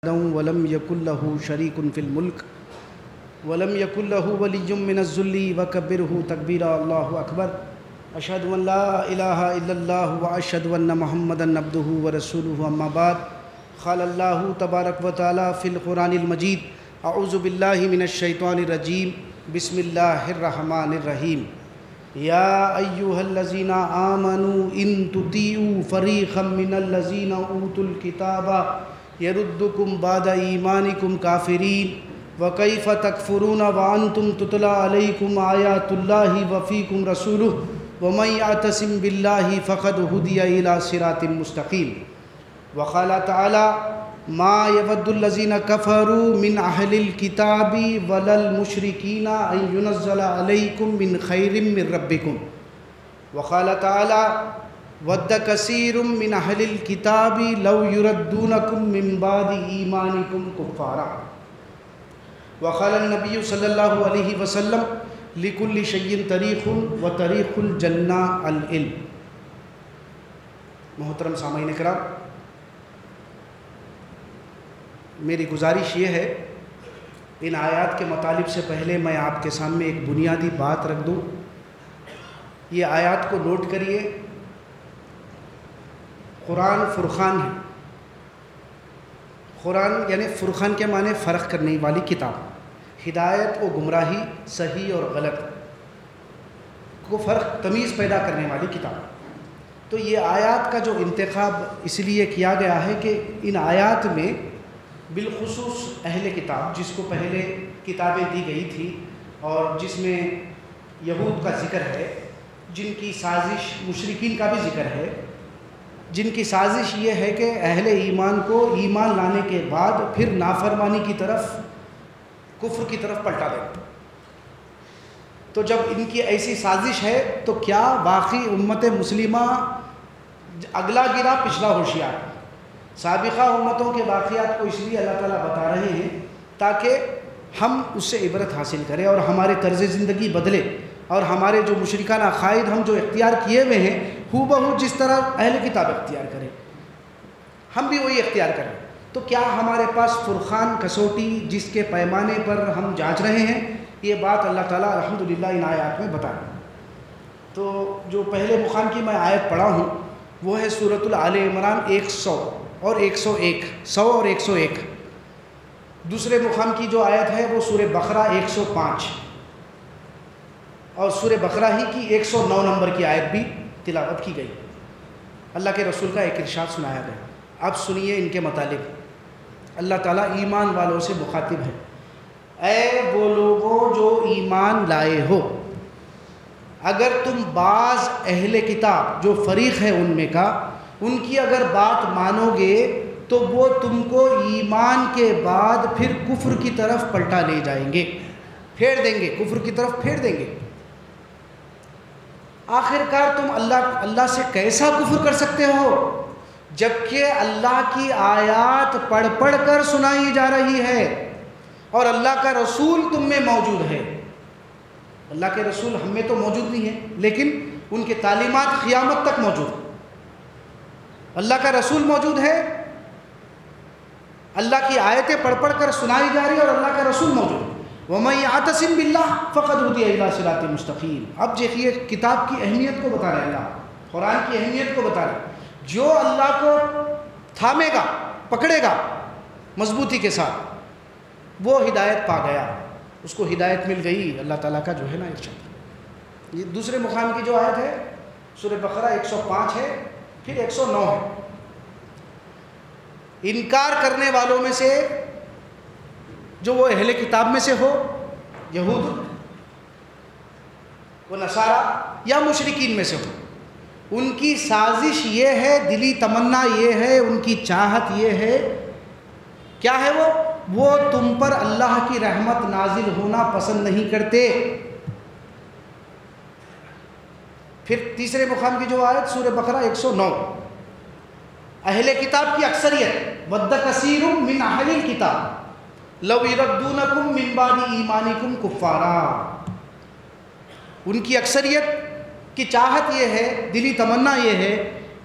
ولم يكن له شريك في الملك ولم يكن له ولي من الذل وكبره تكبيرا الله أكبر أشهد أن لا إله إلا الله وأشهد أن محمدا عبده ورسوله أما بعد قال الله تبارك وتعالى في القرآن المجيد أعوذ بالله من الشيطان الرجيم بسم الله الرحمن الرحيم يا أيها الذين آمنوا إن تطيعوا فريقا من الذين أوتوا الكتاب يردكم بعد إيمانكم كافرين وكيف تكفرون وأنتم تتلى عليكم آيات الله وفيكم رسوله ومن يعتصم بالله فقد هدي إلى صراط مستقيم وقال تعالى ما يود الذين كفروا من أهل الكتاب ولا المشركين أن ينزل عليكم من خير من ربكم وقال تعالى ود كثير من أهل الكتاب لو يردونكم من بعد إيمانكم كفارا وقال النبي صلى الله عليه وسلم لكل شيء تاريخ وتاريخ الجنة العلم. محترم سامعین کرام، میری گزارش یہ ہے ان آیات کے مطالب سے پہلے میں آپ کے سامنے ایک بنیادی بات رکھ دوں. یہ آیات کو نوٹ کریے. قرآن فرقان ہے. قرآن یعنی فرقان کے معنی فرق کرنے والی کتاب، ہدایت و گمراہی، صحیح اور غلط کو فرق تمیز پیدا کرنے والی کتاب. تو یہ آیات کا جو انتخاب اس لیے کیا گیا ہے کہ ان آیات میں بالخصوص اہل کتاب، جس کو پہلے کتابیں دی گئی تھی اور جس میں یہود کا ذکر ہے، جن کی سازش، مشرکین کا بھی ذکر ہے، جن کی سازش یہ ہے کہ اہل ایمان کو ایمان لانے کے بعد پھر نافرمانی کی طرف، کفر کی طرف پلٹا دیں. تو جب ان کی ایسی سازش ہے تو کیا باقی امت مسلمہ اگلا گرا پچھلا ہوشیار؟ سابقہ امتوں کے واقعات کو اس لیے اللہ تعالیٰ بتا رہے ہیں تاکہ ہم اس سے عبرت حاصل کریں اور ہمارے طرز زندگی بدلے اور ہمارے جو مشرکانہ عقائد ہم جو اختیار کیے ہوئے ہیں ہو بہو جس طرح اہل کتاب اختیار کریں، ہم بھی وہی اختیار کریں. تو کیا ہمارے پاس فرقان کسوٹی جس کے پیمانے پر ہم جانچ رہے ہیں؟ یہ بات اللہ تعالیٰ الحمدللہ ان آیات میں بتا رہے ہیں. تو جو پہلے مقام کی میں آیت پڑھا ہوں وہ ہے سورۃ آل عمران 100 اور 101، 100 اور 101. دوسرے مقام کی جو آیت ہے وہ سورہ بقرہ 105 اور سورہ بقرہ ہی کی 109 نمبر کی آیت بھی تلاوت کی گئی. اللہ کے رسول کا ایک ارشاد سنایا گیا. اب سنیے ان کے متعلق. اللہ تعالیٰ ایمان والوں سے مخاطب ہے. اے وہ لوگوں جو ایمان لائے ہو، اگر تم بعض اہل کتاب جو فریق ہے ان میں کا، ان کی اگر بات مانو گے تو وہ تم کو ایمان کے بعد پھر کفر کی طرف پلٹا لے جائیں گے، پھیر دیں گے، کفر کی طرف پھیر دیں گے. آخر کار تم اللہ سے کیسا کفر کر سکتے ہو جبکہ اللہ کی آیات پڑھ پڑھ کر سنائی جا رہی ہے اور اللہ کا رسول تم میں موجود ہے. اللہ کے رسول ہم میں تو موجود نہیں ہے لیکن ان کی تعلیمات قیامت تک موجود ہیں. اللہ کا رسول موجود ہے، اللہ کی آیتیں پڑھ پڑھ کر سنائی جا رہی ہے اور اللہ کا رسول موجود ہے. وَمَن يَعْتَصِم بِاللَّهِ فَقَدْ هُدِيَ إِلَىٰ صِرَاطٍ مُسْتَقِيمٍ. اب دیکھیے کتاب کی اہمیت کو بتا رہے ہیں اللہ، قرآن کی اہمیت کو بتا رہے ہیں. جو اللہ کو تھامے گا، پکڑے گا مضبوطی کے ساتھ، وہ ہدایت پا گیا، اس کو ہدایت مل گئی. اللہ تعالیٰ کا جو ہے نا ارشاد. یہ دوسرے مقام کی جو آیت ہے سورہ بقرہ 105 ہے، پھر 109 ہے. انکار کرنے والوں میں سے جو وہ اہل کتاب میں سے ہو، یہود و نصارہ یا مشرکین میں سے ہو، ان کی سازش یہ ہے، دلی تمنا یہ ہے، ان کی چاہت یہ ہے، کیا ہے وہ تم پر اللہ کی رحمت نازل ہونا پسند نہیں کرتے. پھر تیسرے مقام کی جو آیت سورہ بقرہ 109، اہل کتاب کی اکثریت ود کثیر من اہل الکتاب لو یردونکم من بعد ایمانکم کفارا. ان کی اکثریت کی چاہت یہ ہے، دلی تمنا یہ ہے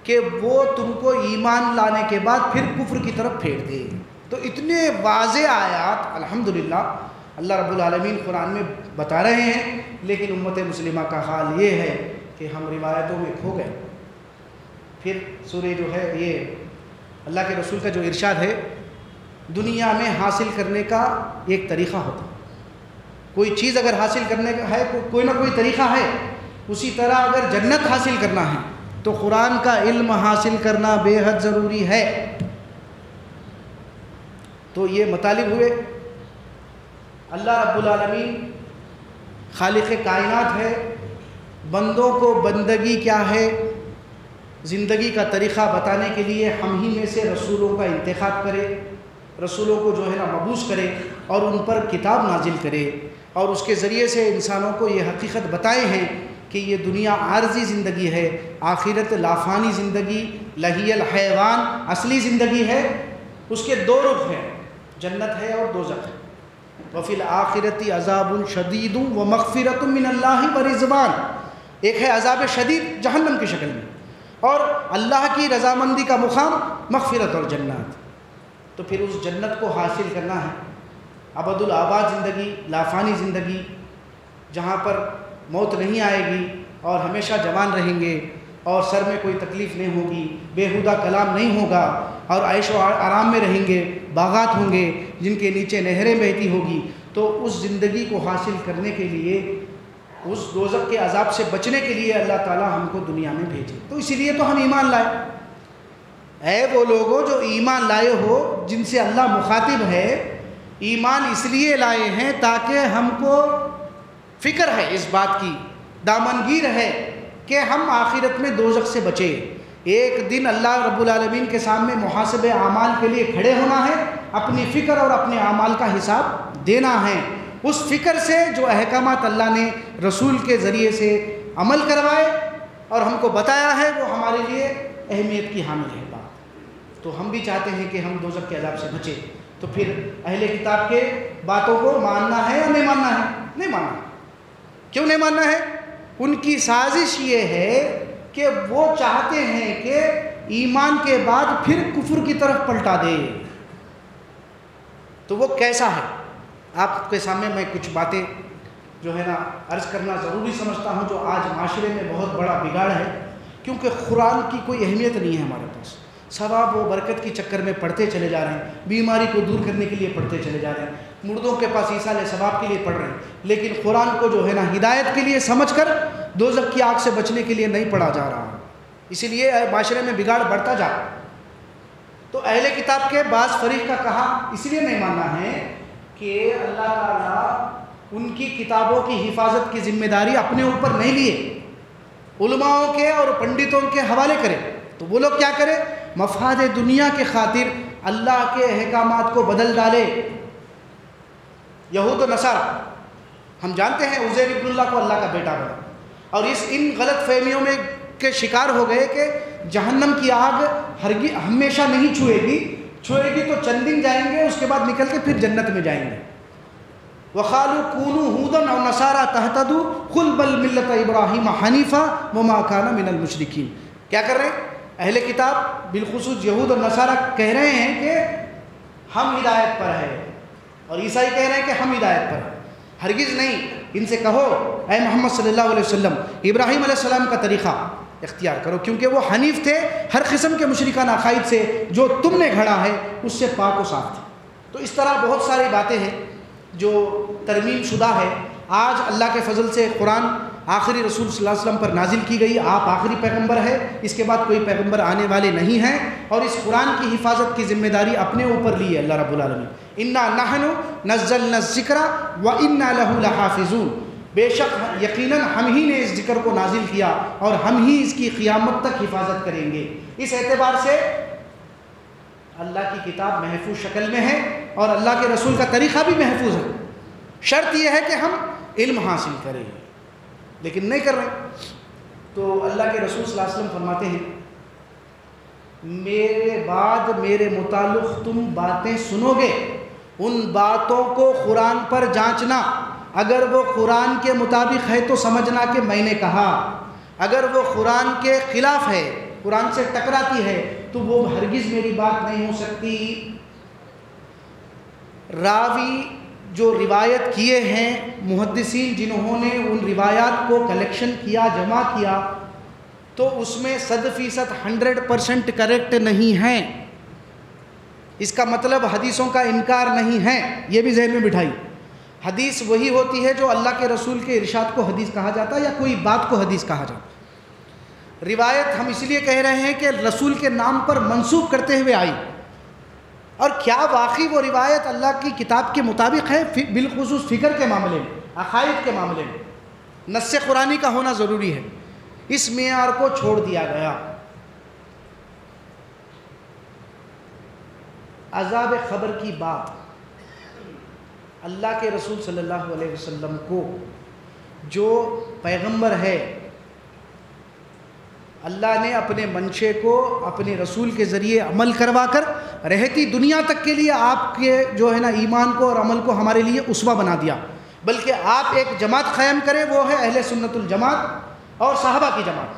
کہ وہ تم کو ایمان لانے کے بعد پھر کفر کی طرف پھیر دے. تو اتنے واضح آیات الحمدللہ اللہ رب العالمین قرآن میں بتا رہے ہیں، لیکن امت مسلمہ کا حال یہ ہے کہ ہم روایتوں میں کھو گئے۔ پھر سورہ جو ہے یہ اللہ کے رسول کا جو ارشاد ہے، دنیا میں حاصل کرنے کا ایک طریقہ ہوتا ہے، کوئی چیز اگر حاصل کرنے کا ہے کوئی نہ کوئی طریقہ ہے، اسی طرح اگر جنت حاصل کرنا ہے تو قرآن کا علم حاصل کرنا بے حد ضروری ہے۔ تو یہ مطالب ہوئے۔ اللہ رب العالمین خالق کائنات ہے، بندوں کو بندگی کیا ہے، زندگی کا طریقہ بتانے کے لیے ہم ہی میں سے رسولوں کا انتخاب کرے، رسولوں کو جو ہے نا مبعوث کرے اور ان پر کتاب نازل کرے، اور اس کے ذریعے سے انسانوں کو یہ حقیقت بتائے ہیں کہ یہ دنیا عارضی زندگی ہے، آخرت لافانی زندگی، لہی الحیوان اصلی زندگی ہے۔ اس کے دو رخ ہیں، جنت ہے اور دوزخ ہے۔ وفی الآخرۃ عذاب شدید ومغفرۃ من اللہ ورضوان، ایک ہے عذاب شدید جہنم کی شکل میں، اور اللہ کی رضامندی کا مقام مغفرت اور جنت۔ تو پھر اس جنت کو حاصل کرنا ہے، ابد الآباد زندگی، لافانی زندگی، جہاں پر موت نہیں آئے گی اور ہمیشہ جوان رہیں گے اور سر میں کوئی تکلیف نہیں ہوگی، بیہودہ کلام نہیں ہوگا، اور عیش و آرام میں رہیں گے، باغات ہوں گے جن کے نیچے نہریں بہتی ہوگی۔ تو اس زندگی کو حاصل کرنے کے لیے، اس دوزخ کے عذاب سے بچنے کے لیے اللہ تعالیٰ ہم کو دنیا میں بھیجے۔ تو اسی لیے تو ہم ایمان لائے۔ اے وہ لوگوں جو ایمان لائے ہو، جن سے اللہ مخاطب ہے، ایمان اس لیے لائے ہیں تاکہ ہم کو فکر ہے اس بات کی، دامنگیر ہے کہ ہم آخرت میں دوزخ سے بچے۔ ایک دن اللہ رب العالمین کے سامنے محاسبہ اعمال کے لیے کھڑے ہونا ہے، اپنی فکر اور اپنے اعمال کا حساب دینا ہے۔ اس فکر سے جو احکامات اللہ نے رسول کے ذریعے سے عمل کروائے اور ہم کو بتایا ہے، وہ ہمارے لیے اہمیت کی حامل ہے بات۔ تو ہم بھی چاہتے ہیں کہ ہم دوزخ کے عذاب سے بچیں۔ تو پھر اہل کتاب کے باتوں کو ماننا ہے یا نہیں ماننا ہے؟ نہیں ماننا۔ کیوں نہیں ماننا ہے؟ ان کی سازش یہ ہے کہ وہ چاہتے ہیں کہ ایمان کے بعد پھر کفر کی طرف پلٹا دے۔ تو وہ کیسا ہے؟ آپ کے سامنے میں کچھ باتیں جو ہے نا عرض کرنا ضروری سمجھتا ہوں، جو آج معاشرے میں بہت بڑا بگاڑ ہے، کیونکہ قرآن کی کوئی اہمیت نہیں ہے ہمارے پاس۔ ثواب و برکت کی چکر میں پڑھتے چلے جا رہے ہیں، بیماری کو دور کرنے کے لیے پڑھتے چلے جا رہے ہیں، مردوں کے پاس ایصال ثواب کے لیے پڑھ رہے ہیں، لیکن قرآن کو جو ہے نا ہدایت کے لیے سمجھ کر دوزخ کی آگ سے بچنے کے لیے نہیں پڑھا جا رہا۔ اسی لیے معاشرے میں بگاڑ بڑھتا جا رہا۔ تو اہل کتاب کے بعض فریق کا کہا اس لیے نہیں ماننا ہے کہ اللہ تعالیٰ ان کی کتابوں کی حفاظت کی ذمہ داری اپنے اوپر نہیں لیے، علماؤں کے اور پنڈتوں کے حوالے کرے۔ تو وہ لوگ کیا کرے؟ مفاد دنیا کے خاطر اللہ کے احکامات کو بدل ڈالے۔ یہود و نصارہ، ہم جانتے ہیں عزیر ابن اللہ کو اللہ کا بیٹا بنا، اور ان غلط فہمیوں میں کے شکار ہو گئے کہ جہنم کی آگ ہمیشہ نہیں چھوئے گی تو چند دن جائیں گے، اس کے بعد نکل کے پھر جنت میں جائیں گے۔ وَقَالُوا كُونُوا هُودًا أَوْ نَصَارَىٰ تَهْتَدُوا قُلْ بَلْ مِلَّةَ إِبْرَاهِيمَ حَنِيفًا وَمَا كَانَ مِنَ الْمُشْرِكِينَ۔ کیا کر رہے ہیں؟ اہل کتاب بالخصوص یہود اور نصارہ کہہ رہے ہیں کہ ہم ہدایت پر ہیں، اور عیسائی کہہ رہے ہیں کہ ہم ہدایت پر ہیں۔ ہرگز نہیں، ان سے کہو اے محمد صلی اللہ علیہ وسلم، ابراہیم علیہ السلام کا طریقہ اختیار کرو، کیونکہ وہ حنیف تھے، ہر قسم کے مشرکانہ عقائد سے جو تم نے گھڑا ہے اس سے پاک و صاف تھے۔ تو اس طرح بہت ساری باتیں ہیں جو ترمیم شدہ ہے۔ آج اللہ کے فضل سے قرآن آخری رسول صلی اللہ علیہ وسلم پر نازل کی گئی، آپ آخری پیغمبر ہے، اس کے بعد کوئی پیغمبر آنے والے نہیں ہیں، اور اس قرآن کی حفاظت کی ذمہ داری اپنے اوپر لی ہے اللہ رب العالمین۔ اِنَّا نَحْنُ نَزَّلْنَا الذِّكْرَ وَإِنَّا لَهُ لَحَافِظُونَ، بے شک یقیناً ہم ہی نے اس ذکر کو نازل کیا اور ہم ہی اس کی قیامت تک حفاظت کریں گے۔ اس اعتبار سے اللہ کی کتاب محفوظ شکل میں ہے اور اللہ کے رسول کا طریقہ بھی محفوظ ہے۔ شرط یہ ہے کہ ہم علم حاصل کریں، لیکن نہیں کر رہے۔ تو اللہ کے رسول صلی اللہ علیہ وسلم فرماتے ہیں، میرے بعد میرے متعلق تم باتیں سنو گے، ان باتوں کو قرآن پر جانچنا، اگر وہ قرآن کے مطابق ہے تو سمجھنا کہ میں نے کہا، اگر وہ قرآن کے خلاف ہے، قرآن سے ٹکراتی ہے، تو وہ ہرگز میری بات نہیں ہو سکتی۔ راوی جو روایت کیے ہیں، محدثین جنہوں نے ان روایات کو کلیکشن کیا، جمع کیا، تو اس میں 100% 100% کریکٹ نہیں ہیں۔ اس کا مطلب حدیثوں کا انکار نہیں ہے، یہ بھی ذہن میں بٹھائی۔ حدیث وہی ہوتی ہے جو اللہ کے رسول کے ارشاد کو حدیث کہا جاتا ہے یا کوئی بات کو حدیث کہا جاتا ہے۔ روایت ہم اس لیے کہہ رہے ہیں کہ رسول کے نام پر منسوب کرتے ہوئے آئی، اور کیا واقعی وہ روایت اللہ کی کتاب کے مطابق ہے، بالخصوص فکر کے معاملے میں، عقائد کے معاملے میں نص قرآنی کا ہونا ضروری ہے۔ اس معیار کو چھوڑ دیا گیا۔ عذاب قبر کی بات اللہ کے رسول صلی اللہ علیہ وسلم کو، جو پیغمبر ہے، اللہ نے اپنے منشے کو اپنے رسول کے ذریعے عمل کروا کر رہتی دنیا تک کے لیے آپ کے جو ہے نا ایمان کو اور عمل کو ہمارے لیے اسوہ بنا دیا، بلکہ آپ ایک جماعت قائم کریں، وہ ہے اہل سنت الجماعت اور صحابہ کی جماعت۔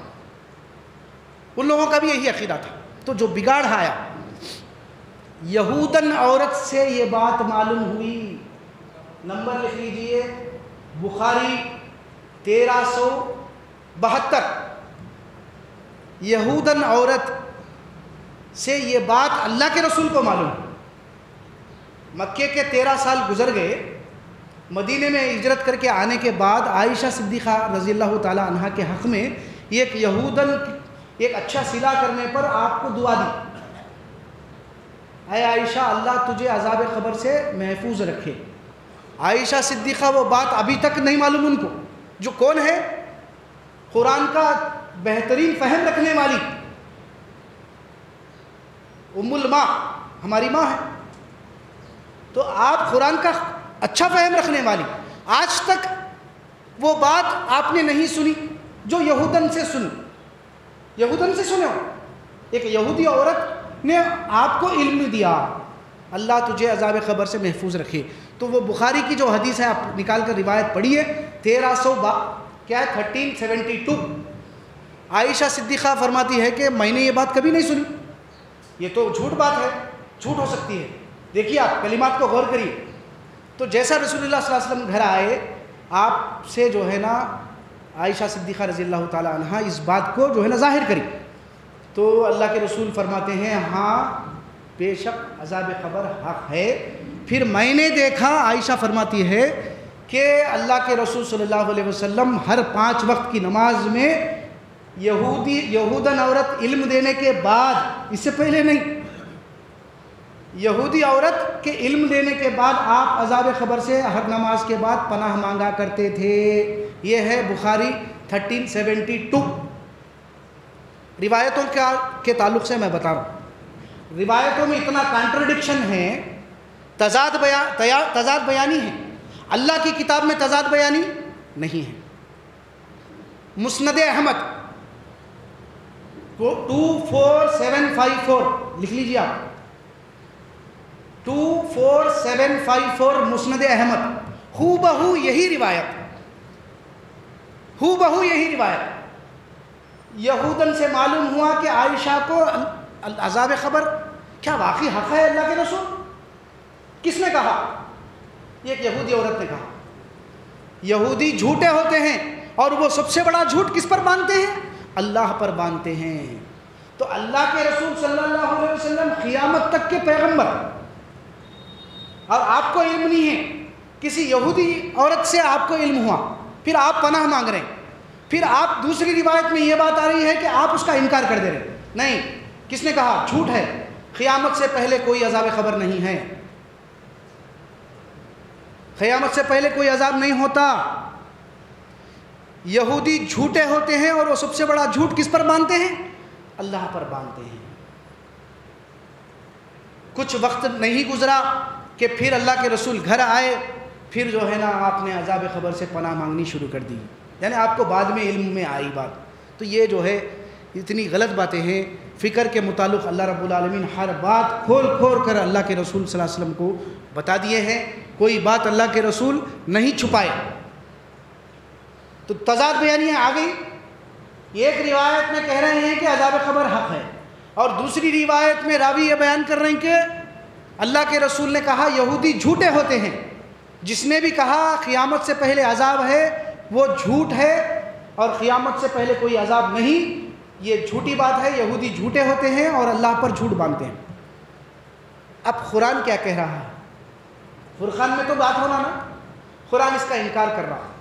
ان لوگوں کا بھی یہی عقیدہ تھا۔ تو جو بگاڑ آیا، یہودن عورت سے یہ بات معلوم ہوئی، نمبر لکھ لیجئے، بخاری 1372، یہودن عورت سے یہ بات اللہ کے رسول کو معلوم۔ مکے کے 13 سال گزر گئے، مدینے میں ہجرت کر کے آنے کے بعد عائشہ صدیقہ رضی اللہ تعالی عنہا کے حق میں ایک یہودن ایک اچھا صلہ کرنے پر آپ کو دعا دی، اے عائشہ اللہ تجھے عذاب قبر سے محفوظ رکھے۔ عائشہ صدیقہ وہ بات ابھی تک نہیں معلوم ان کو، جو کون ہے؟ قرآن کا بہترین فہم رکھنے والی ام الماء، ہماری ماں ہے، تو آپ قرآن کا اچھا فہم رکھنے والی، آج تک وہ بات آپ نے نہیں سنی جو یہودن سے سنی۔ یہودن سے سنے ہو، ایک یہودی عورت نے آپ کو علم دیا، اللہ تجھے عذاب قبر سے محفوظ رکھے۔ تو وہ بخاری کی جو حدیث ہے آپ نکال کر روایت پڑھیے، 1372، عائشہ صدیقہ فرماتی ہے کہ میں نے یہ بات کبھی نہیں سنی، یہ تو جھوٹ بات ہے، جھوٹ ہو سکتی ہے۔ دیکھیے آپ کلمات کو غور کریے۔ تو جیسا رسول اللہ صلی اللہ علیہ وسلم گھر آئے، آپ سے جو ہے نا عائشہ صدیقہ رضی اللہ تعالی عنہا اس بات کو جو ہے نا ظاہر کری، تو اللہ کے رسول فرماتے ہیں ہاں بے شک عذاب قبر حق ہے۔ پھر میں نے دیکھا، عائشہ فرماتی ہے کہ اللہ کے رسول صلی اللہ علیہ وسلم ہر 5 وقت کی نماز میں یہودن عورت علم دینے کے بعد، اس سے پہلے نہیں، یہودی عورت کے علم دینے کے بعد آپ عذاب قبر سے ہر نماز کے بعد پناہ مانگا کرتے تھے۔ یہ ہے بخاری 1372۔ روایتوں کے تعلق سے میں بتا رہا ہوں، روایتوں میں اتنا کانٹرڈکشن ہے، تضاد بیانی ہے۔ اللہ کی کتاب میں تضاد بیانی نہیں ہے۔ مسند احمد 24754 لکھ لیجیے آپ، 24754 مسند احمد، ہو بہو یہی روایت، ہو بہو یہی روایت۔ یہودن سے معلوم ہوا کہ عائشہ کو عذاب قبر کیا واقعی حق ہے اللہ کے رسول؟ کس نے کہا؟ ایک یہودی عورت نے کہا۔ یہودی جھوٹے ہوتے ہیں، اور وہ سب سے بڑا جھوٹ کس پر باندھتے ہیں؟ اللہ پر باندھتے ہیں۔ تو اللہ کے رسول صلی اللہ علیہ وسلم قیامت تک کے پیغمبر، اور آپ کو علم نہیں ہے، کسی یہودی عورت سے آپ کو علم ہوا، پھر آپ پناہ مانگ رہے ہیں، پھر آپ دوسری روایت میں یہ بات آ رہی ہے کہ آپ اس کا انکار کر دے رہے ہیں۔ نہیں، کس نے کہا؟ جھوٹ ہے، قیامت سے پہلے کوئی عذاب قبر نہیں ہے، قیامت سے پہلے کوئی عذاب نہیں ہوتا۔ یہودی جھوٹے ہوتے ہیں، اور وہ سب سے بڑا جھوٹ کس پر باندھتے ہیں؟ اللہ پر باندھتے ہیں۔ کچھ وقت نہیں گزرا کہ پھر اللہ کے رسول گھر آئے، پھر جو ہے نا آپ نے عذاب قبر سے پناہ مانگنی شروع کر دی، یعنی آپ کو بعد میں علم میں آئی بات۔ تو یہ جو ہے اتنی غلط باتیں ہیں۔ فکر کے متعلق اللہ رب العالمین ہر بات کھول کھول کر اللہ کے رسول صلی اللہ علیہ وسلم کو بتا دیے ہیں، کوئی بات اللہ کے رسول نہیں چھپائے۔ تو تضاد بیانی آ گئی۔ ایک روایت میں کہہ رہے ہیں کہ عذاب قبر حق ہے، اور دوسری روایت میں راوی یہ بیان کر رہے ہیں کہ اللہ کے رسول نے کہا یہودی جھوٹے ہوتے ہیں، جس نے بھی کہا قیامت سے پہلے عذاب ہے وہ جھوٹ ہے، اور قیامت سے پہلے کوئی عذاب نہیں، یہ جھوٹی بات ہے، یہودی جھوٹے ہوتے ہیں اور اللہ پر جھوٹ باندھتے ہیں۔ اب قرآن کیا کہہ رہا ہے؟ فرقان میں تو بات ہونا نا، قرآن اس کا انکار کر رہا ہے۔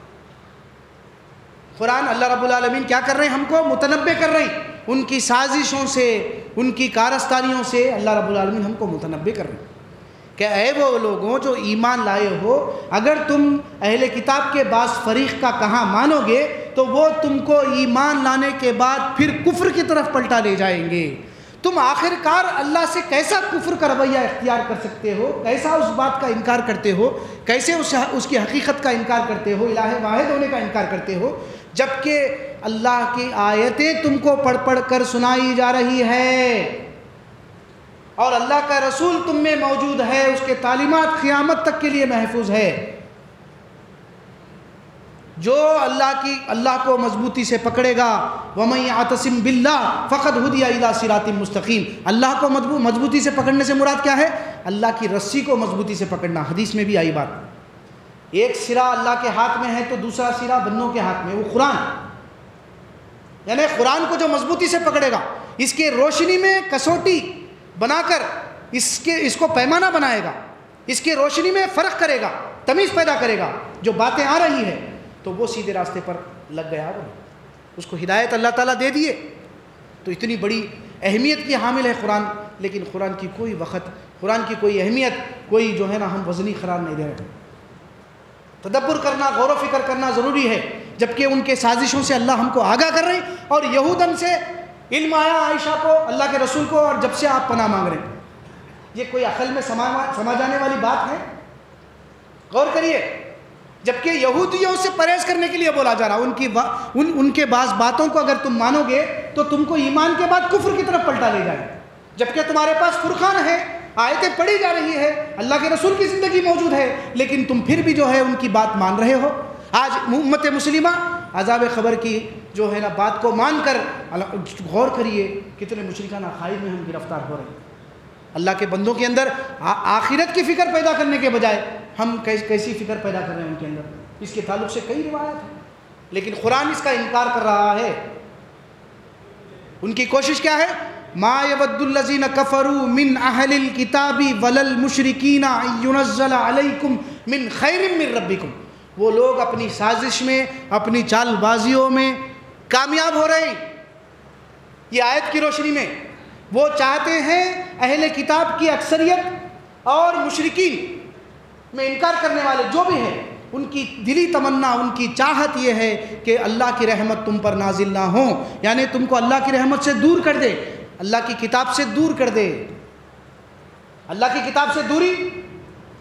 قرآن اللہ رب العالمین کیا کر رہے ہیں؟ ہم کو متنبع کر رہے ہیں، ان کی سازشوں سے، ان کی کارستانیوں سے اللہ رب العالمین ہم کو متنبع کر رہے ہیں کہ اے وہ لوگوں جو ایمان لائے ہو، اگر تم اہل کتاب کے بعض فریق کا کہاں مانو گے تو وہ تم کو ایمان لانے کے بعد پھر کفر کی طرف پلٹا لے جائیں گے۔ تم آخر کار اللہ سے کیسا کفر کا رویہ اختیار کر سکتے ہو؟ کیسا اس بات کا انکار کرتے ہو؟ کیسے اس کی حقیقت کا انکار کرتے ہو؟ الہ واحد ہونے کا انکار کرتے ہو، جبکہ اللہ کی آیتیں تم کو پڑھ پڑھ کر سنائی جا رہی ہے، اور اللہ کا رسول تم میں موجود ہے، اس کے تعلیمات قیامت تک کے لیے محفوظ ہے۔ جو اللہ کو مضبوطی سے پکڑے گا، وَمَن يَعْتَصِم بِاللَّهِ فَقَدْ هُدِيَ إِلَىٰ صِرَاطٍ مُسْتَقِيمٍ، اللہ کو مضبوطی سے پکڑنے سے مراد کیا ہے؟ اللہ کی رسی کو مضبوطی سے پکڑنا۔ حدیث میں بھی آئی بات، ایک سرا اللہ کے ہاتھ میں ہے تو دوسرا سرا بندوں کے ہاتھ میں، وہ قرآن، یعنی قرآن کو جو مضبوطی سے پکڑے گا، اس کے روشنی میں کسوٹی بنا کر اس کو پیمانہ بنائے گا، اس کے روشنی میں فرق کرے گا، تمیز پیدا کرے گا، جو باتیں آ رہی ہیں تو وہ سیدھے راستے پر لگ گیا، وہ اس کو ہدایت اللہ تعالیٰ دے دیے۔ تو اتنی بڑی اہمیت کی حامل ہے قرآن، لیکن قرآن کی کوئی وقت، قرآن کی کوئی اہمیت، کوئی جو ہے نا ہم وزنی قرار نہیں دے رہے۔ تدبر کرنا، غور و فکر کرنا ضروری ہے، جبکہ ان کے سازشوں سے اللہ ہم کو آگاہ کر رہے ہیں، اور یہودن سے علم آیا عائشہ کو، اللہ کے رسول کو، اور جب سے آپ پناہ مانگ رہے ہیں۔ یہ کوئی عقل میں سما جانے والی بات ہے؟ غور کریے، جبکہ یہودیوں سے پرہیز کرنے کے لیے بولا جا رہا، ان کے بعض باتوں کو اگر تم مانو گے تو تم کو ایمان کے بعد کفر کی طرف پلٹا لے جائے، جبکہ تمہارے پاس فرقان ہے، آیتیں پڑھی جا رہی ہے، اللہ کے رسول کی زندگی موجود ہے، لیکن تم پھر بھی جو ہے ان کی بات مان رہے ہو۔ آج امت مسلمہ عذاب خبر کی جو ہے نا بات کو مان کر، غور کریے کتنے مشرکانہ عقائد میں ہم گرفتار ہو رہے ہیں۔ اللہ کے بندوں کے اندر آخرت کی فکر پیدا کرنے کے بجائے ہم کیسی فکر پیدا کر رہے ہیں ان کے اندر، اس کے تعلق سے کئی روایات ہیں، لیکن قرآن اس کا انکار کر رہا ہے۔ ان کی کوشش کیا ہے؟ ما يود الذين كفروا من اهل الكتاب ولا المشركين ان ينزل عليكم من خير من ربكم، وہ لوگ اپنی سازش میں، اپنی چال بازیوں میں کامیاب ہو رہے ہیں۔ یہ آیت کی روشنی میں وہ چاہتے ہیں اہل کتاب کی اکثریت اور مشرکین میں انکار کرنے والے جو بھی ہیں، ان کی دلی تمنا، ان کی چاہت یہ ہے کہ اللہ کی رحمت تم پر نازل نہ ہو، یعنی تم کو اللہ کی رحمت سے دور کر دے، اللہ کی کتاب سے دور کر دے۔ اللہ کی کتاب سے دوری،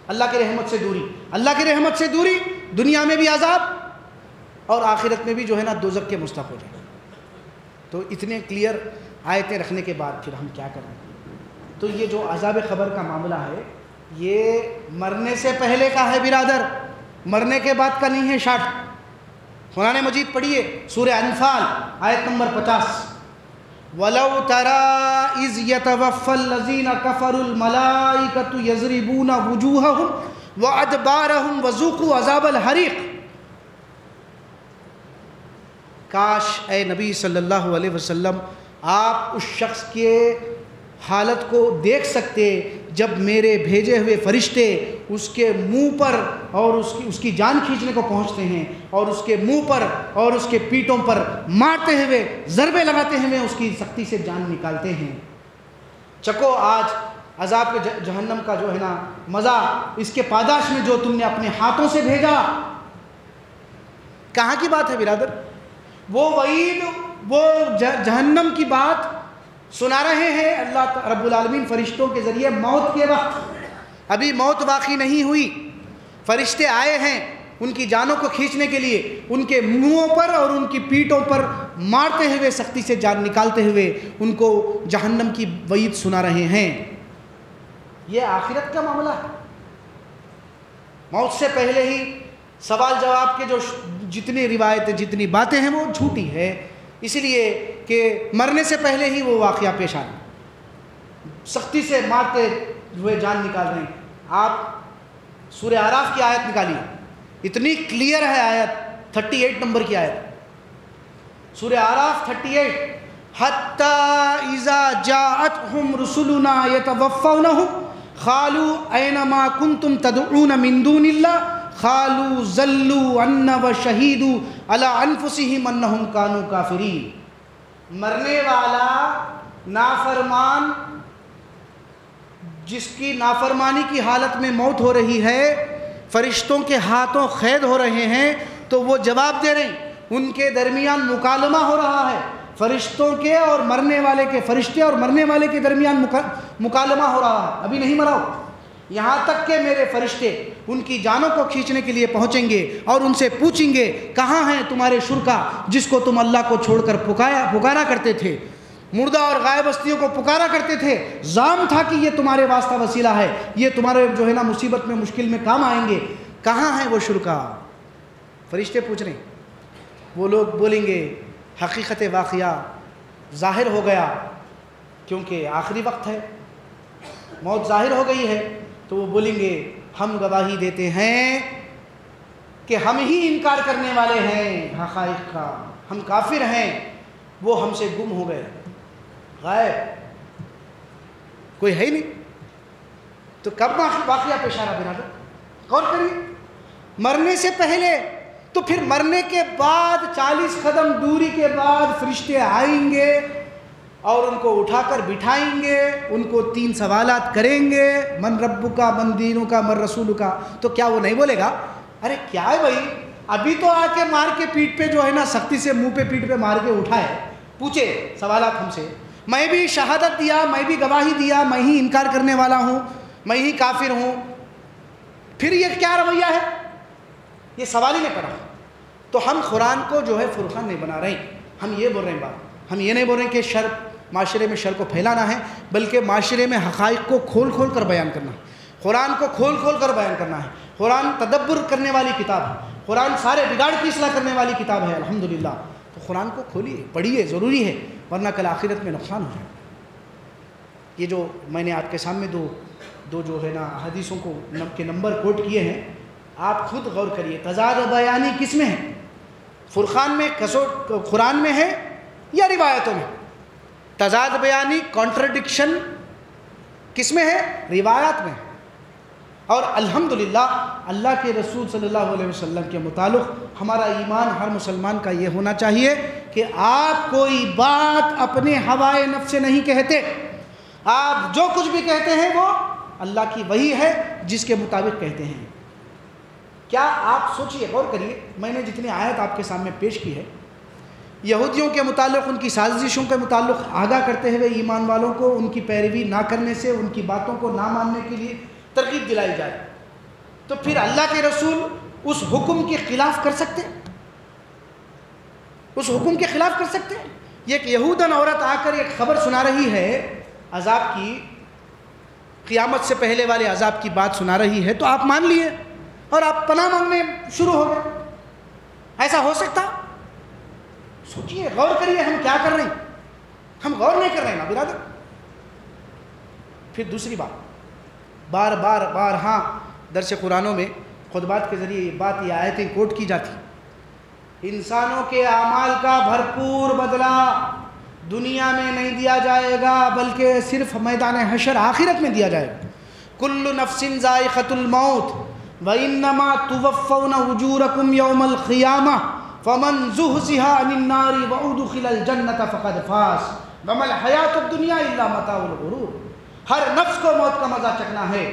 اللہ کی رحمت سے دوری، اللہ کی رحمت سے دوری، دنیا میں بھی عذاب اور آخرت میں بھی جو ہے نا دوزخ کے مستحق ہو جائے۔ تو اتنے کلیئر آیتیں رکھنے کے بعد پھر ہم کیا کریں؟ تو یہ جو عذاب خبر کا معاملہ ہے یہ مرنے سے پہلے کا ہے برادر، مرنے کے بعد کا نہیں ہے شاٹ۔ قرآن مجید پڑھیے، سورہ انفال آیت نمبر 50، وَلَوْ تَرَىٰ إِذْ يَتَوَفَّى الَّذِينَ كَفَرُوا الْمَلَائِكَةُ يَضْرِبُونَ وُجُوهَهُمْ وَأَدْبَارَهُمْ وَذُوقُوا عَذَابَ الْحَرِيقِ۔ کاش اے نبی صلی اللہ علیہ وسلم آپ اس شخص کے حالت کو دیکھ سکتے جب میرے بھیجے ہوئے فرشتے اس کے منہ پر اور اس کی جان کھینچنے کو پہنچتے ہیں، اور اس کے منہ پر اور اس کے پیٹوں پر مارتے ہوئے، ضربے لگاتے ہوئے اس کی سختی سے جان نکالتے ہیں۔ چکو آج عذاب کے جہنم کا جو ہے نا مزہ، اس کے پاداش میں جو تم نے اپنے ہاتھوں سے بھیجا۔ کہاں کی بات ہے برادر؟ وہ وعید، وہ جہنم کی بات سنا رہے ہیں اللہ رب العالمین فرشتوں کے ذریعے موت کے وقت۔ ابھی موت واقع نہیں ہوئی، فرشتے آئے ہیں ان کی جانوں کو کھینچنے کے لیے، ان کے منہوں پر اور ان کی پیٹوں پر مارتے ہوئے، سختی سے جان نکالتے ہوئے ان کو جہنم کی وعید سنا رہے ہیں۔ یہ آخرت کا معاملہ ہے۔ موت سے پہلے ہی سوال جواب کے جو جتنی روایتیں، جتنی باتیں ہیں وہ جھوٹی ہے، اس لیے کہ مرنے سے پہلے ہی وہ واقعہ پیش آیا، سختی سے مارتے، روئے جان نکال رہے ہیں. آپ سورہ اعراف کی آیت نکالیے, اتنی کلیئر ہے آیت, 38 نمبر کی آیت, سورہ اعراف 38. حَتَّى إِذَا جَاءَتْهُمْ رُسُلُنَا يَتَوَفَّوْنَهُمْ قَالُوا أَيْنَ مَا كُنْتُمْ تَدْعُونَ مِن دُونِ اللَّهِ قَالُوا ذَلُّوا عَنَّا وَشَهِدُوا عَلَىٰ أَنفُسِهِمْ أَنَّهُمْ كَانُوا كَافِرِينَ. مرنے والا نافرمان جس کی نافرمانی کی حالت میں موت ہو رہی ہے, فرشتوں کے ہاتھوں قید ہو رہے ہیں, تو وہ جواب دے رہے ہیں, ان کے درمیان مکالمہ ہو رہا ہے, فرشتوں کے اور مرنے والے کے, فرشتے اور مرنے والے کے درمیان مکالمہ ہو رہا ہے. ابھی نہیں مرا ہو, یہاں تک کہ میرے فرشتے ان کی جانوں کو کھینچنے کے لیے پہنچیں گے اور ان سے پوچھیں گے کہاں ہیں تمہارے شرکا جس کو تم اللہ کو چھوڑ کر پکارا کرتے تھے, مردہ اور غائب ہستیوں کو پکارا کرتے تھے, زام تھا کہ یہ تمہارے واسطہ وسیلہ ہے, یہ تمہارے جو ہے نا مصیبت میں مشکل میں کام آئیں گے, کہاں ہیں وہ شرکا؟ فرشتے پوچھ رہے ہیں. وہ لوگ بولیں گے حقیقت واقعہ ظاہر ہو گیا, کیونکہ آخری وقت ہے, موت ظاہر ہو گئی ہے. تو وہ بولیں گے ہم گواہی دیتے ہیں کہ ہم ہی انکار کرنے والے ہیں حقائق کا, ہم کافر ہیں, وہ ہم سے گم ہو گئے, غائب, کوئی ہے ہی نہیں. تو کب واقعہ پیش آ رہا برادر؟ غور کریے. مرنے سے پہلے, تو پھر مرنے کے بعد 40 قدم دوری کے بعد فرشتے آئیں گے اور ان کو اٹھا کر بٹھائیں گے, ان کو 3 سوالات کریں گے, من ربکا, من دینکا, من رسولکا. تو کیا وہ نہیں بولے گا ارے کیا ہے بھائی, ابھی تو آ کے مار کے پیٹھ پہ جو ہے نا سختی سے منہ پہ پیٹھ پہ مار کے اٹھائے, پوچھے سوالات ہم سے, میں بھی شہادت دیا, میں بھی گواہی دیا, میں ہی انکار کرنے والا ہوں, میں ہی کافر ہوں, پھر یہ کیا رویہ ہے؟ یہ سوال ہی نہیں پڑا. تو ہم قرآن کو جو ہے فرقان نہیں بنا رہے ہیں, ہم یہ بول رہے ہیں بات, ہم یہ نہیں بول رہے ہیں کہ شر معاشرے میں شر کو پھیلانا ہے, بلکہ معاشرے میں حقائق کو کھول کھول کر بیان کرنا ہے, قرآن کو کھول کھول کر بیان کرنا ہے. قرآن تدبر کرنے والی کتاب ہے, قرآن سارے بگاڑ کی اصلاح کرنے والی کتاب ہے الحمدللہ. تو قرآن کو کھولیے, پڑھیے, ضروری ہے, ورنہ کل آخرت میں نقصان ہو جائے. یہ جو میں نے آپ کے سامنے دو جو ہے نا حدیثوں کو کے نمبر کوٹ کیے ہیں, آپ خود غور کریے تضاد بیانی کس میں ہے, فرقان میں, قرآن میں ہے یا روایتوں میں؟ تضاد بیانی, کانٹرڈکشن کس میں ہے؟ روایات میں. اور الحمدللہ اللہ کے رسول صلی اللہ علیہ وسلم کے متعلق ہمارا ایمان ہر مسلمان کا یہ ہونا چاہیے کہ آپ کوئی بات اپنے ہوائے نفس سے نہیں کہتے, آپ جو کچھ بھی کہتے ہیں وہ اللہ کی وحی ہے جس کے مطابق کہتے ہیں. کیا آپ سوچئے, غور کریے, میں نے جتنی آیت آپ کے سامنے پیش کی ہے, یہودیوں کے متعلق, ان کی سازشوں کے متعلق آگاہ کرتے ہوئے ایمان والوں کو ان کی پیروی نہ کرنے سے, ان کی باتوں کو نہ ماننے کے لیے ترغیب دلائی جائے, تو پھر اللہ کے رسول اس حکم کے خلاف کر سکتے ہیں؟ اس حکم کے خلاف کر سکتے ہیں؟ یہ ایک یہودن عورت آ کر ایک خبر سنا رہی ہے عذاب کی, قیامت سے پہلے والے عذاب کی بات سنا رہی ہے, تو آپ مان لیے اور آپ پناہ مانگنے شروع ہو گئے. ایسا ہو سکتا؟ سوچئے, غور کریے, ہم کیا کر رہے ہیں؟ ہم غور نہیں کر رہے ہیں نا برادر. پھر دوسری بات, بار ہاں درس قرآنوں میں خطبات کے ذریعے یہ آیتیں کوٹ کی جاتی, انسانوں کے اعمال کا بھرپور بدلہ دنیا میں نہیں دیا جائے گا, بلکہ صرف میدان حشر آخرت میں دیا جائے گا. کل نفس ذائقۃ الموت وَإِنَّمَا تُوَفَّوْنَ أُجُورَكُمْ يَوْمَ الْقِيَامَةِ فَمَنْ زُحْزِحَ عَنِ النَّارِ وَأُدْخِلَ الْجَنَّةَ فَقَدْ فَازَ وَمَا الْحَيَاةُ الدُّنْيَا إِلَّا مَتَاعُ الْغُرُورِ. ہر نفس کو موت کا مزہ چکھنا ہے.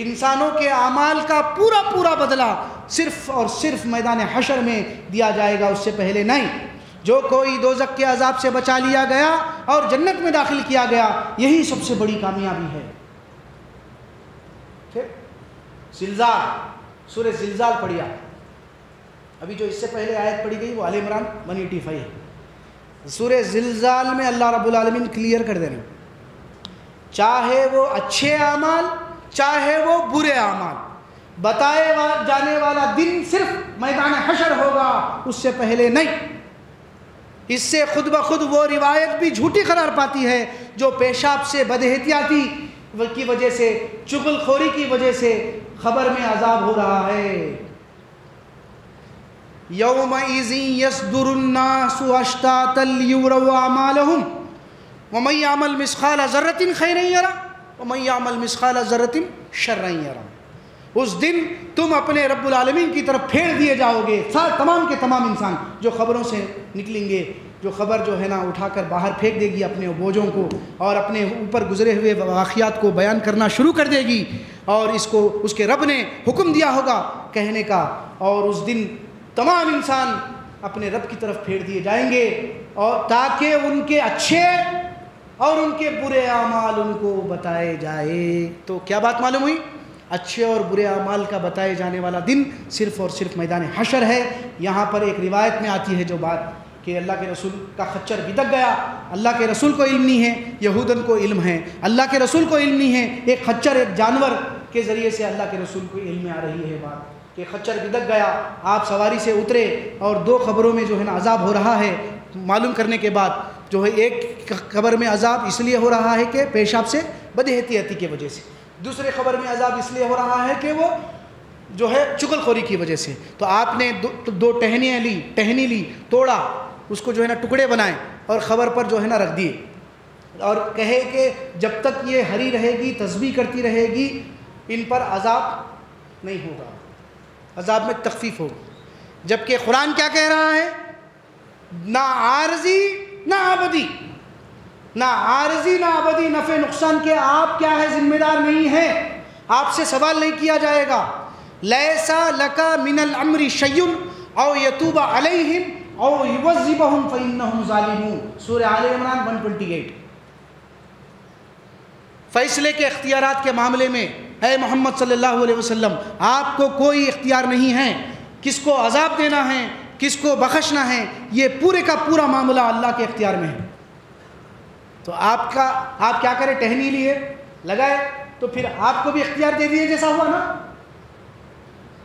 انسانوں کے اعمال کا پورا بدلہ صرف اور صرف میدان حشر میں دیا جائے گا, اس سے پہلے نہیں. جو کوئی دوزخ کے عذاب سے بچا لیا گیا اور جنت میں داخل کیا گیا, یہی سب سے بڑی کامیابی ہے. پھر زلزال, سورہ زلزال پڑھی آپ. ابھی جو اس سے پہلے آیت پڑھی گئی وہ آل عمران 185 ہے. سورہ زلزال میں اللہ رب العالمین کلیئر کر دے رہے ہیں, چاہے وہ اچھے اعمال چاہے وہ برے اعمال, بتائے جانے والا دن صرف میدان حشر ہوگا, اس سے پہلے نہیں. اس سے خود بخود وہ روایت بھی جھوٹی قرار پاتی ہے جو پیشاب سے بد احتیاطی کی وجہ سے، چغل خوری کی وجہ سے خبر میں عذاب ہو رہا ہے۔ یومئذ یصدر الناس اشتاتا لیروا اعمالہم ومن یعمل مثقال ذرۃ خیرا یرہ ومن یعمل مثقال ذرۃ شرا یرہ۔ اس دن تم اپنے رب العالمین کی طرف پھیر دیے جاؤ گے، تمام کے تمام انسان جو خبروں سے نکلیں گے، جو خبر جو ہے نا اٹھا کر باہر پھینک دے گی اپنے بوجھوں کو، اور اپنے اوپر گزرے ہوئے واقعات کو بیان کرنا شروع کر دے گی، اور اس کو اس کے رب نے حکم دیا ہوگا کہنے کا، اور اس دن تمام انسان اپنے رب کی طرف پھیر دیے جائیں گے، اور تاکہ ان کے اچھے اور ان کے برے اعمال ان کو بتائے جائے۔ تو کیا بات معلوم ہوئی؟ اچھے اور برے اعمال کا بتائے جانے والا دن صرف اور صرف میدان حشر ہے۔ یہاں پر ایک روایت میں آتی ہے جو بات کہ اللہ کے رسول کا خچر بدک گیا، اللہ کے رسول کو علم نہیں ہے، یہودن کو علم ہے، اللہ کے رسول کو علم نہیں ہے، ایک خچر ایک جانور کے ذریعے سے اللہ کے رسول کو علم میں آ رہی ہے بات کہ خچر بدک گیا، آپ سواری سے اترے اور دو خبروں میں جو ہے نا عذاب ہو رہا ہے معلوم کرنے کے بعد، جو ہے ایک خبر میں عذاب اس لیے ہو رہا ہے کہ پیشاب سے بد احتیاطی کی وجہ سے، دوسرے خبر میں عذاب اس لیے ہو رہا ہے کہ وہ جو ہے چغل خوری کی وجہ سے۔ تو آپ نے دو ٹہنی لی، توڑا، اس کو جو ہے نا ٹکڑے بنائے اور خبر پر جو ہے نا رکھ دیے، اور کہے کہ جب تک یہ ہری رہے گی، تسبیح کرتی رہے گی، ان پر عذاب نہیں ہوگا، عذاب میں تخفیف ہوگی۔ جبکہ قرآن کیا کہہ رہا ہے؟ نہ عارضی نہ ابدی، نہ عارضی نہ ابدی، نفع نقصان کے آپ کیا ہے؟ ذمہ دار نہیں ہیں، آپ سے سوال نہیں کیا جائے گا۔ لیسا لکا من الامر شیء او یتوب علیہم او یعذبہم فانہم ظالمون، سورہ آل عمران 128۔ فیصلے کے اختیارات کے معاملے میں اے محمد صلی اللہ علیہ وسلم آپ کو کوئی اختیار نہیں ہے، کس کو عذاب دینا ہے، کس کو بخشنا ہے، یہ پورے کا پورا معاملہ اللہ کے اختیار میں ہے۔ تو آپ کیا کریں؟ ٹہنی لیے لگائے تو پھر آپ کو بھی اختیار دے دیے، جیسا ہوا نا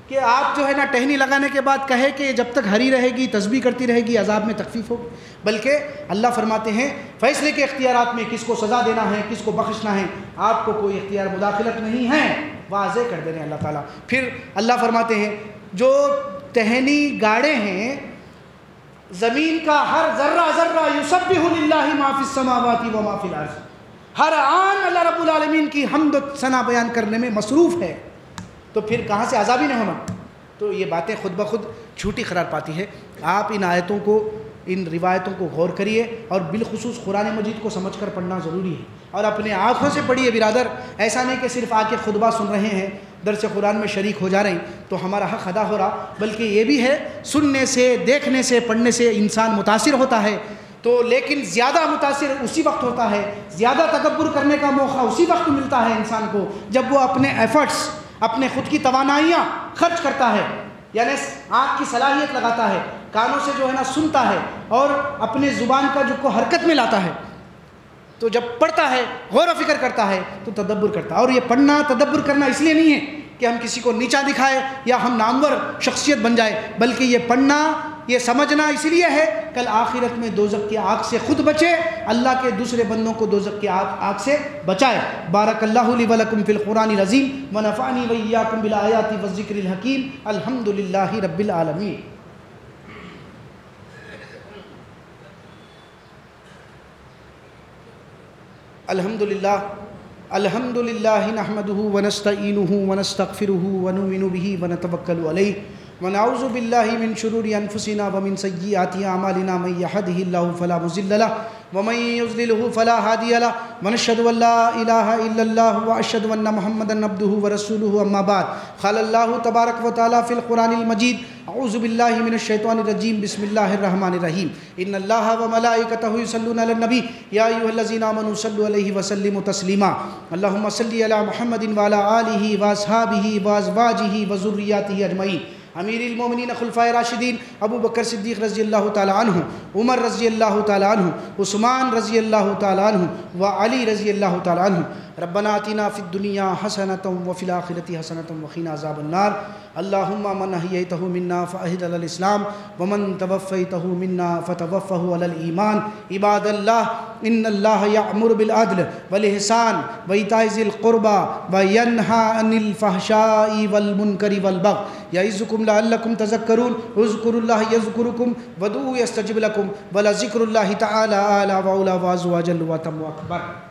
کہ آپ جو ہے نا ٹہنی لگانے کے بعد کہے کہ جب تک ہری رہے گی، تسبیح کرتی رہے گی، عذاب میں تخفیف ہوگی، بلکہ اللہ فرماتے ہیں فیصلے کے اختیارات میں کس کو سزا دینا ہے، کس کو بخشنا ہے، آپ کو کوئی اختیار مداخلت نہیں ہے، واضح کر دے رہے ہیں اللہ تعالیٰ۔ پھر اللہ فرماتے ہیں جو ٹہنی گاڑے ہیں، زمین کا ہر ذرہ ذرہ یسبح للہ ما فی السماوات و ما فی الارض، ہر آن اللہ رب العالمین کی حمد و ثنا بیان کرنے میں مصروف ہے، تو پھر کہاں سے عذاب ہی نہیں ہونا؟ تو یہ باتیں خود بخود جھوٹی قرار پاتی ہے۔ آپ ان آیتوں کو، ان روایتوں کو غور کریے، اور بالخصوص قرآن مجید کو سمجھ کر پڑھنا ضروری ہے، اور اپنے آنکھوں سے پڑھیے برادر۔ ایسا نہیں کہ صرف آ کے خطبہ سن رہے ہیں، درس قرآن میں شریک ہو جا رہے ہیں تو ہمارا حق ادا ہو رہا، بلکہ یہ بھی ہے سننے سے، دیکھنے سے، پڑھنے سے انسان متاثر ہوتا ہے، تو لیکن زیادہ متاثر اسی وقت ہوتا ہے، زیادہ تکبر کرنے کا موقع اسی وقت ملتا ہے انسان کو جب وہ اپنے ایفرٹس، اپنے خود کی توانائیاں خرچ کرتا ہے، یعنی آنکھ کی صلاحیت لگاتا ہے، کانوں سے جو ہے نا سنتا ہے، اور اپنے زبان کا جو کو حرکت میں لاتا ہے، تو جب پڑھتا ہے، غور و فکر کرتا ہے تو تدبر کرتا ہے۔ اور یہ پڑھنا، تدبر کرنا اس لیے نہیں ہے کہ ہم کسی کو نیچا دکھائے یا ہم نامور شخصیت بن جائے، بلکہ یہ پڑھنا، یہ سمجھنا اس لیے ہے کل آخرت میں دوزخ کی آگ سے خود بچے، اللہ کے دوسرے بندوں کو دوزخ کی آگ سے بچائے۔ بارک اللہ لی ولکم فی القرآن العظیم ونفعنی وإیاکم بالآیات والذکر الحکیم، الحمد للہ رب العالمین۔ الحمد للہ نحمده ونستعینه ونستغفره ونؤمن به ونتوکل علیہ ونعوذ باللہ من شرور انفسنا ومن سیئات اعمالنا، من یهده اللہ فلا مضل له ومن یضلل فلا ہادی له، ونشهد ان لا الہ الا اللہ واشهد ان محمدا عبده ورسوله، اما بعد، قال اللہ تبارک وتعالی فی القرآن المجید، اعوذ باللہ من الشیطان الرجیم، بسم اللہ الرحمن الرحیم، ان اللہ وملائکتہ یصلون علی النبی یا ایھا الذین آمنوا صلوا علیہ وسلموا تسلیما، اللہم صل علی محمد وعلی آلہ واصحابہ وازواجہ وذریاتہ اجمعین۔ امیر المومنین خلفائے راشدین ابو بکر صدیق رضی اللہ تعالی عنہ، عمر رضی اللہ تعالی عنہ، عثمان رضی اللہ تعالی عنہ و علی رضی اللہ تعالی عنہ، ربنا آتنا فی الدنیا حسنۃ وفی الآخرۃ حسنۃ وقنا عذاب النار اللہم من احییتہ منا فاحیہ علی الاسلام ومن توفیتہ منا فتوفہ علی الایمان عباد اللہ ان اللہ یأمر بالعدل والاحسان وایتاء ذی القربى وینہی عن الفحشاء والمنکر والبغی یعظکم لعلکم تذکرون اذکروا اللہ یذکرکم وادعوہ یستجب لکم ولذکر اللہ تعالی اعلی واولی وعز وجل واتم اکبر.